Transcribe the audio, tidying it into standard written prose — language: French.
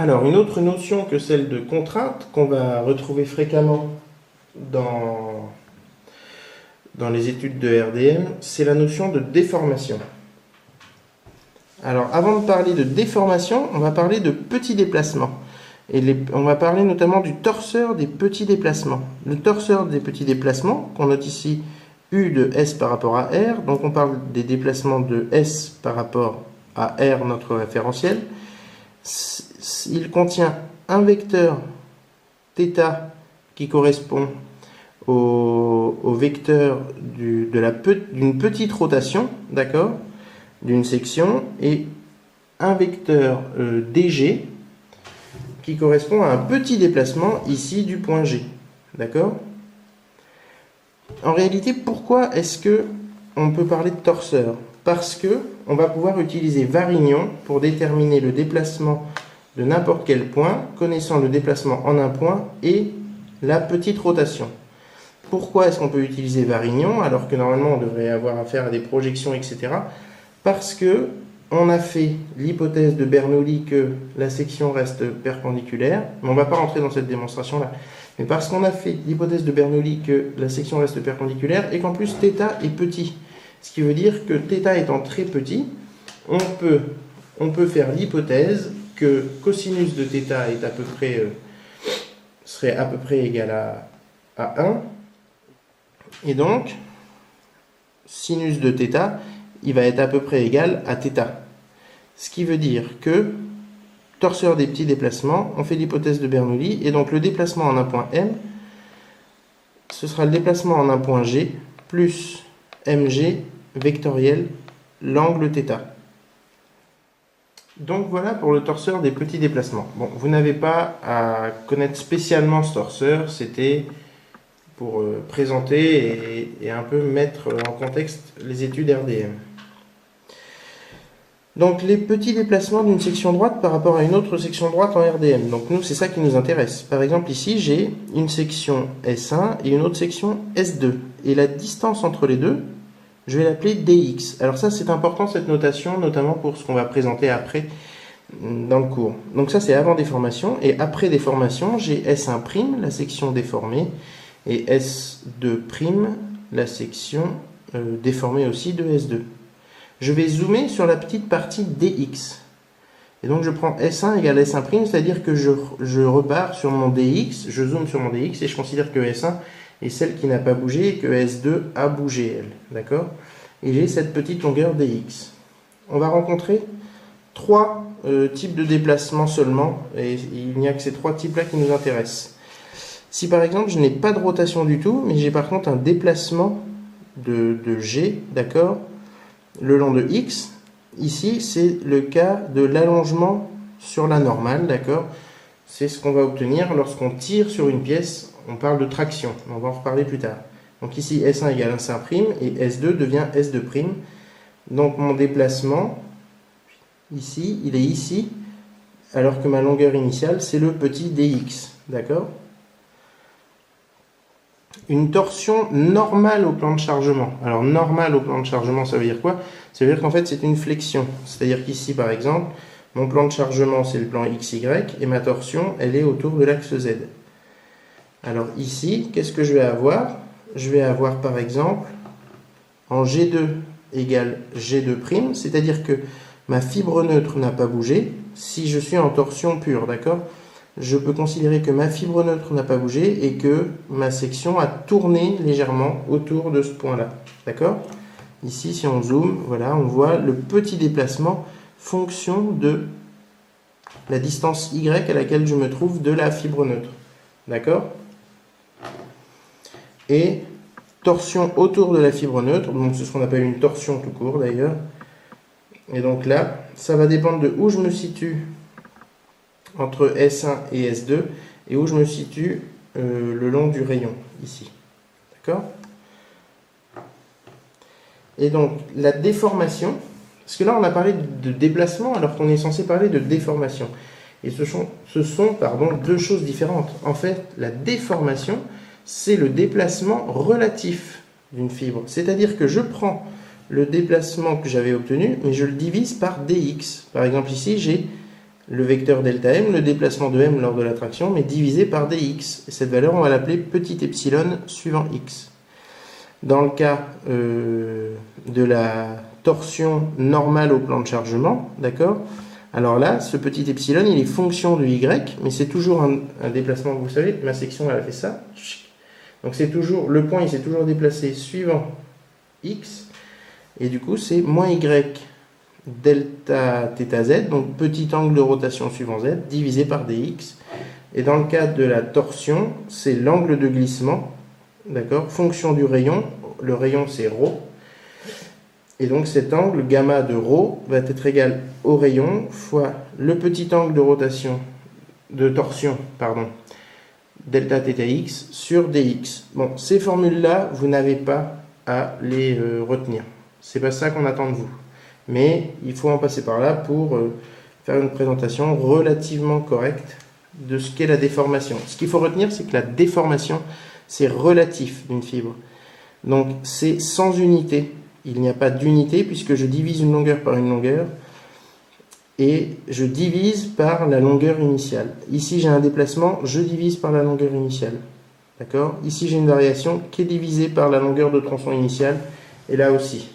Alors, une autre notion que celle de contrainte, qu'on va retrouver fréquemment dans les études de RDM, c'est la notion de déformation. Alors, avant de parler de déformation, on va parler de petits déplacements. On va parler notamment du torseur des petits déplacements. Le torseur des petits déplacements, qu'on note ici U de S par rapport à R, donc on parle des déplacements de S par rapport à R, notre référentiel. Il contient un vecteur θ qui correspond au vecteur d'une petite rotation, d'accord, d'une section, et un vecteur dg qui correspond à un petit déplacement ici du point G, d'accord. En réalité, pourquoi est-ce que on peut parler de torseur? Parce que on va pouvoir utiliser Varignon pour déterminer le déplacement de n'importe quel point, connaissant le déplacement en un point et la petite rotation. Pourquoi est-ce qu'on peut utiliser Varignon alors que normalement on devrait avoir affaire à des projections, etc. Parce que on a fait l'hypothèse de Bernoulli que la section reste perpendiculaire, mais on ne va pas rentrer dans cette démonstration-là. Mais parce qu'on a fait l'hypothèse de Bernoulli que la section reste perpendiculaire et qu'en plus θ est petit. Ce qui veut dire que θ étant très petit, on peut faire l'hypothèse que cosinus de θ est serait à peu près égal à 1. Et donc, sinus de θ, il va être à peu près égal à θ. Ce qui veut dire que, torseur des petits déplacements, on fait l'hypothèse de Bernoulli, et donc le déplacement en un point M, ce sera le déplacement en un point G, plus mg vectoriel, l'angle θ. Donc voilà pour le torseur des petits déplacements. Bon, vous n'avez pas à connaître spécialement ce torseur, c'était pour présenter et un peu mettre en contexte les études RDM. Donc les petits déplacements d'une section droite par rapport à une autre section droite en RDM. Donc nous, c'est ça qui nous intéresse. Par exemple, ici, j'ai une section S1 et une autre section S2. Et la distance entre les deux, je vais l'appeler dx. Alors ça, c'est important, cette notation, notamment pour ce qu'on va présenter après dans le cours. Donc ça, c'est avant déformation. Et après déformation, j'ai S1', la section déformée, et S2', la section déformée aussi de S2. Je vais zoomer sur la petite partie dx. Et donc je prends S1 égale S1', c'est-à-dire que je repars sur mon dx, je zoome sur mon dx et je considère que S1 est celle qui n'a pas bougé et que S2 a bougé, elle. D'accord? Et j'ai cette petite longueur dx. On va rencontrer trois types de déplacements seulement, et il n'y a que ces trois types-là qui nous intéressent. Si par exemple je n'ai pas de rotation du tout, mais j'ai par contre un déplacement de G, d'accord, le long de X, ici c'est le cas de l'allongement sur la normale, d'accord. C'est ce qu'on va obtenir lorsqu'on tire sur une pièce, on parle de traction, on va en reparler plus tard. Donc ici S1 égale S1' et S2 devient S2'. Donc mon déplacement, ici, il est ici, alors que ma longueur initiale c'est le petit dx, d'accord. Une torsion normale au plan de chargement. Alors, normale au plan de chargement, ça veut dire quoi? Ça veut dire qu'en fait, c'est une flexion. C'est-à-dire qu'ici, par exemple, mon plan de chargement, c'est le plan XY, et ma torsion, elle est autour de l'axe Z. Alors ici, qu'est-ce que je vais avoir? Je vais avoir, par exemple, en G2 égale G2', c'est-à-dire que ma fibre neutre n'a pas bougé, si je suis en torsion pure, d'accord? Je peux considérer que ma fibre neutre n'a pas bougé et que ma section a tourné légèrement autour de ce point-là. D'accord? Ici, si on zoome, voilà, on voit le petit déplacement fonction de la distance Y à laquelle je me trouve de la fibre neutre. D'accord? Et torsion autour de la fibre neutre, donc c'est ce qu'on appelle une torsion tout court d'ailleurs. Et donc là, ça va dépendre de où je me situe entre S1 et S2 et où je me situe le long du rayon ici. D'accord? Et donc la déformation, parce que là on a parlé de déplacement alors qu'on est censé parler de déformation. Et ce sont deux choses différentes. En fait, la déformation, c'est le déplacement relatif d'une fibre. C'est-à-dire que je prends le déplacement que j'avais obtenu, mais je le divise par dx. Par exemple ici, j'ai le vecteur delta m, le déplacement de m lors de la traction, mais divisé par dx. Et cette valeur, on va l'appeler petit epsilon suivant x. Dans le cas de la torsion normale au plan de chargement, d'accord? Alors là, ce petit epsilon, il est fonction de y, mais c'est toujours un déplacement, vous savez, ma section, elle a fait ça. Donc c'est toujours, le point, il s'est toujours déplacé suivant x, et du coup, c'est moins y delta θ z, donc petit angle de rotation suivant z, divisé par dx. Et dans le cas de la torsion, c'est l'angle de glissement, d'accord, fonction du rayon, le rayon c'est ρ, et donc cet angle gamma de ρ va être égal au rayon fois le petit angle de rotation, de torsion, pardon, delta θx sur dx. Bon, ces formules-là, vous n'avez pas à les retenir. C'est pas ça qu'on attend de vous. Mais il faut en passer par là pour faire une présentation relativement correcte de ce qu'est la déformation. Ce qu'il faut retenir, c'est que la déformation, c'est relatif d'une fibre. Donc, c'est sans unité. Il n'y a pas d'unité puisque je divise une longueur par une longueur et je divise par la longueur initiale. Ici, j'ai un déplacement, je divise par la longueur initiale. D'accord? Ici, j'ai une variation qui est divisée par la longueur de tronçon initiale et là aussi.